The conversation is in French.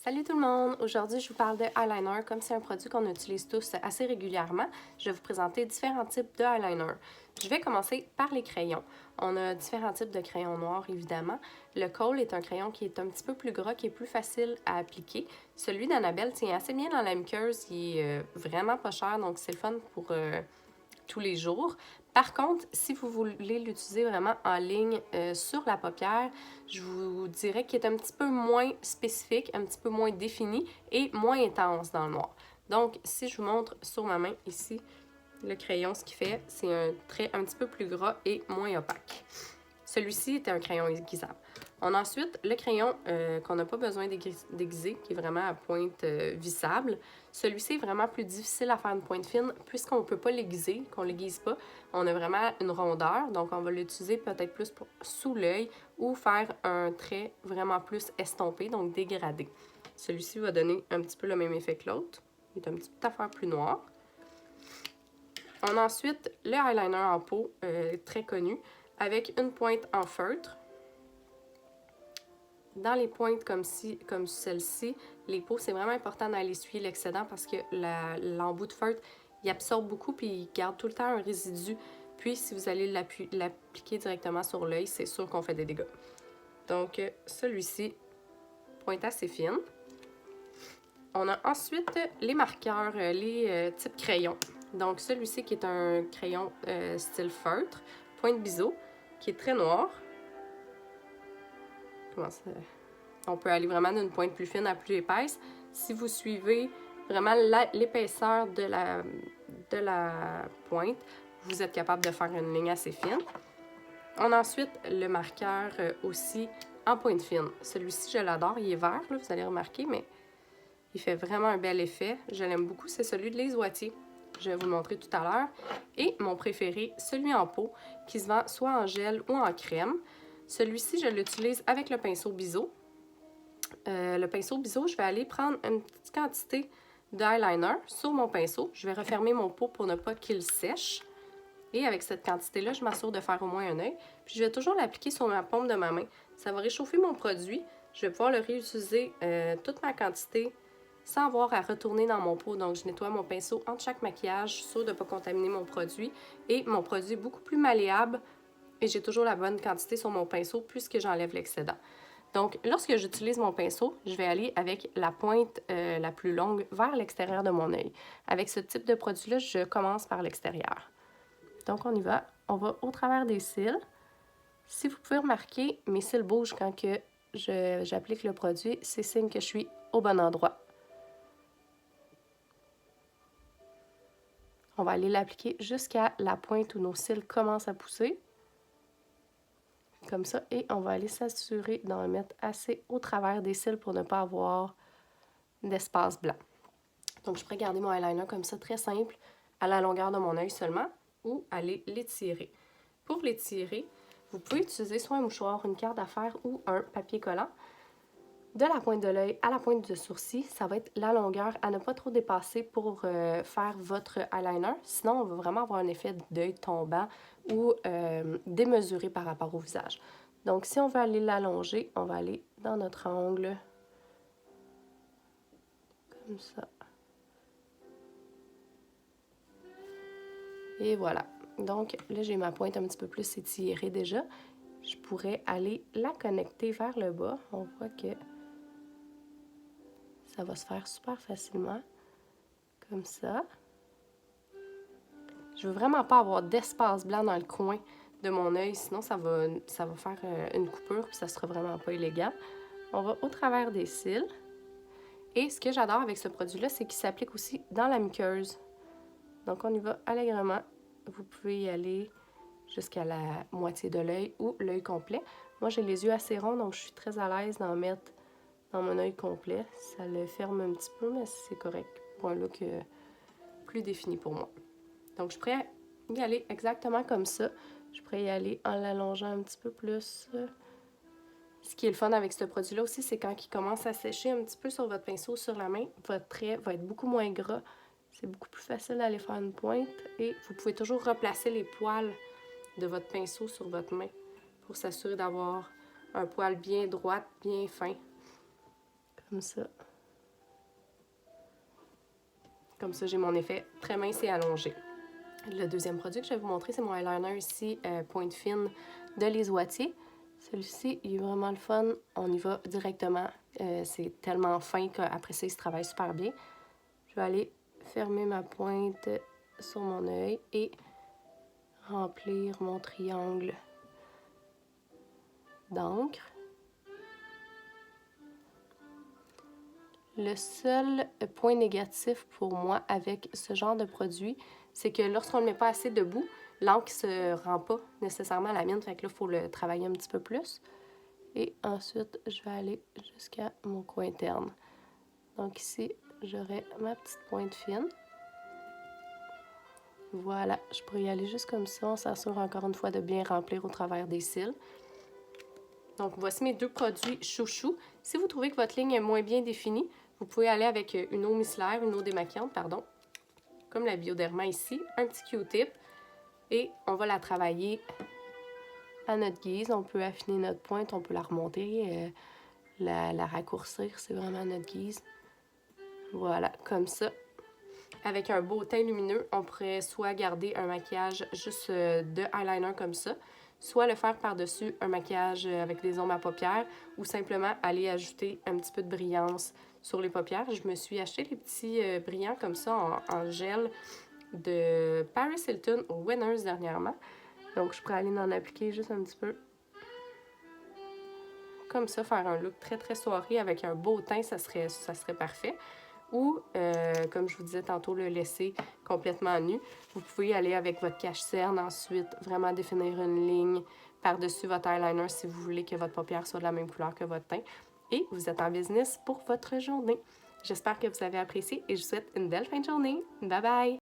Salut tout le monde! Aujourd'hui, je vous parle de eyeliner. Comme c'est un produit qu'on utilise tous assez régulièrement, je vais vous présenter différents types de eyeliner. Je vais commencer par les crayons. On a différents types de crayons noirs, évidemment. Le Kohl est un crayon qui est un petit peu plus gras, qui est plus facile à appliquer. Celui d'Annabelle tient assez bien dans la muqueuse. Il est vraiment pas cher, donc c'est le fun pour tous les jours. Par contre, si vous voulez l'utiliser vraiment en ligne sur la paupière, je vous dirais qu'il est un petit peu moins spécifique, un petit peu moins défini et moins intense dans le noir. Donc, si je vous montre sur ma main ici, le crayon, ce qu'il fait, c'est un trait un petit peu plus gras et moins opaque. Celui-ci est un crayon aiguisable. On a ensuite le crayon qu'on n'a pas besoin d'aiguiser, qui est vraiment à pointe vissable. Celui-ci est vraiment plus difficile à faire une pointe fine puisqu'on ne peut pas l'aiguiser, qu'on ne l'aiguise pas. On a vraiment une rondeur, donc on va l'utiliser peut-être plus sous l'œil ou faire un trait vraiment plus estompé, donc dégradé. Celui-ci va donner un petit peu le même effet que l'autre. Il est un petit peu affaire plus noir. On a ensuite le eyeliner en peau, très connu, avec une pointe en feutre. Dans les pointes comme celle-ci, les peaux, c'est vraiment important d'aller essuyer l'excédent parce que l'embout de feutre, il absorbe beaucoup puis il garde tout le temps un résidu. Puis, si vous allez l'appliquer directement sur l'œil, c'est sûr qu'on fait des dégâts. Donc, celui-ci, pointe assez fine. On a ensuite les marqueurs, les types crayons. Donc, celui-ci qui est un crayon style feutre, pointe biseau, qui est très noir. On peut aller vraiment d'une pointe plus fine à plus épaisse. Si vous suivez vraiment l'épaisseur de la pointe, vous êtes capable de faire une ligne assez fine. On a ensuite le marqueur aussi en pointe fine. Celui-ci, je l'adore. Il est vert, là, vous allez remarquer, mais il fait vraiment un bel effet. Je l'aime beaucoup. C'est celui de Les Oitiers. Je vais vous le montrer tout à l'heure. Et mon préféré, celui en peau, qui se vend soit en gel ou en crème. Celui-ci, je l'utilise avec le pinceau biseau. Le pinceau biseau, je vais aller prendre une petite quantité d'eyeliner sur mon pinceau. Je vais refermer mon pot pour ne pas qu'il sèche. Et avec cette quantité-là, je m'assure de faire au moins un œil. Puis je vais toujours l'appliquer sur ma paume de ma main. Ça va réchauffer mon produit. Je vais pouvoir le réutiliser toute ma quantité sans avoir à retourner dans mon pot. Donc, je nettoie mon pinceau entre chaque maquillage, sûr de ne pas contaminer mon produit. Et mon produit est beaucoup plus malléable et j'ai toujours la bonne quantité sur mon pinceau puisque j'enlève l'excédent. Donc, lorsque j'utilise mon pinceau, je vais aller avec la pointe la plus longue vers l'extérieur de mon œil. Avec ce type de produit-là, je commence par l'extérieur. Donc, on y va. On va au travers des cils. Si vous pouvez remarquer, mes cils bougent quand j'applique le produit. C'est signe que je suis au bon endroit. On va aller l'appliquer jusqu'à la pointe où nos cils commencent à pousser. Comme ça. Et on va aller s'assurer d'en mettre assez au travers des cils pour ne pas avoir d'espace blanc. Donc, je pourrais garder mon eyeliner comme ça, très simple, à la longueur de mon œil seulement, ou aller l'étirer. Pour l'étirer, vous pouvez utiliser soit un mouchoir, une carte d'affaires ou un papier collant. De la pointe de l'œil à la pointe du sourcil, ça va être la longueur à ne pas trop dépasser pour faire votre eyeliner. Sinon, on va vraiment avoir un effet d'œil tombant ou démesuré par rapport au visage. Donc, si on veut aller l'allonger, on va aller dans notre angle, comme ça. Et voilà. Donc, là, j'ai ma pointe un petit peu plus étirée déjà. Je pourrais aller la connecter vers le bas. On voit que ça va se faire super facilement. Comme ça. Je veux vraiment pas avoir d'espace blanc dans le coin de mon œil, sinon ça va faire une coupure puis ça sera vraiment pas élégant. On va au travers des cils. Et ce que j'adore avec ce produit-là, c'est qu'il s'applique aussi dans la muqueuse. Donc, on y va allègrement. Vous pouvez y aller jusqu'à la moitié de l'œil ou l'œil complet. Moi, j'ai les yeux assez ronds, donc je suis très à l'aise d'en mettre dans mon œil complet. Ça le ferme un petit peu, mais c'est correct pour un look plus défini pour moi. Donc, je pourrais y aller exactement comme ça. Je pourrais y aller en l'allongeant un petit peu plus. Ce qui est le fun avec ce produit-là aussi, c'est quand il commence à sécher un petit peu sur votre pinceau, sur la main, votre trait va être beaucoup moins gras. C'est beaucoup plus facile d'aller faire une pointe. Et vous pouvez toujours replacer les poils de votre pinceau sur votre main pour s'assurer d'avoir un poil bien droit, bien fin. Comme ça. Comme ça, j'ai mon effet très mince et allongé. Le deuxième produit que je vais vous montrer, c'est mon eyeliner ici, pointe fine de Les Wattiers. Celui-ci, il est vraiment le fun. On y va directement. C'est tellement fin qu'après ça, il se travaille super bien. Je vais aller fermer ma pointe sur mon œil et remplir mon triangle d'encre. Le seul point négatif pour moi avec ce genre de produit, c'est que lorsqu'on ne le met pas assez debout, l'encre ne se rend pas nécessairement à la mine. Fait que là, il faut le travailler un petit peu plus. Et ensuite, je vais aller jusqu'à mon coin interne. Donc ici, j'aurai ma petite pointe fine. Voilà, je pourrais y aller juste comme ça. On s'assure encore une fois de bien remplir au travers des cils. Donc, voici mes deux produits chouchou. Si vous trouvez que votre ligne est moins bien définie, vous pouvez aller avec une eau micellaire, une eau démaquillante, pardon, comme la Bioderma ici, un petit Q-tip, et on va la travailler à notre guise. On peut affiner notre pointe, on peut la remonter, la raccourcir, c'est vraiment à notre guise. Voilà, comme ça. Avec un beau teint lumineux, on pourrait soit garder un maquillage juste de eyeliner comme ça, soit le faire par-dessus un maquillage avec des ombres à paupières ou simplement aller ajouter un petit peu de brillance sur les paupières. Je me suis acheté les petits brillants comme ça en gel de Paris Hilton au Winners dernièrement. Donc, je pourrais aller en appliquer juste un petit peu. Comme ça, faire un look très, très soirée avec un beau teint, ça serait parfait. Ou, comme je vous disais tantôt, le laisser complètement nu. Vous pouvez aller avec votre cache-cerne ensuite, vraiment définir une ligne par-dessus votre eyeliner si vous voulez que votre paupière soit de la même couleur que votre teint. Et vous êtes en business pour votre journée. J'espère que vous avez apprécié et je vous souhaite une belle fin de journée. Bye bye!